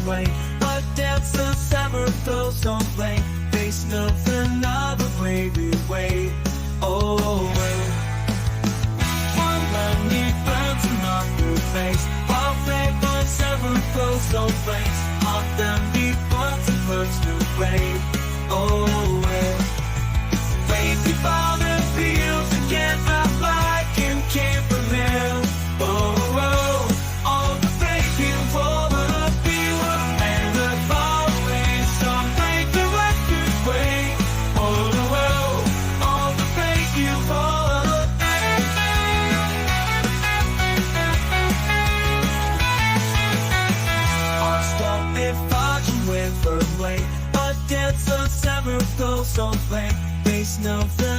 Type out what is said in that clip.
way. But that's the summer goes don't play. There's nothing other way we wait. Oh, well. One lonely burns on your face. While flavor summer goes don't play. Hot them before the first to wait. Oh, well. Wait before the fields again, I'm like in Campermill. Oh, oh, all the baking for the viewer and the following song make the record wait. Oh, oh, all the baking for the I'll stop if I can wait for late. But that's a summer goes on play. There's nothing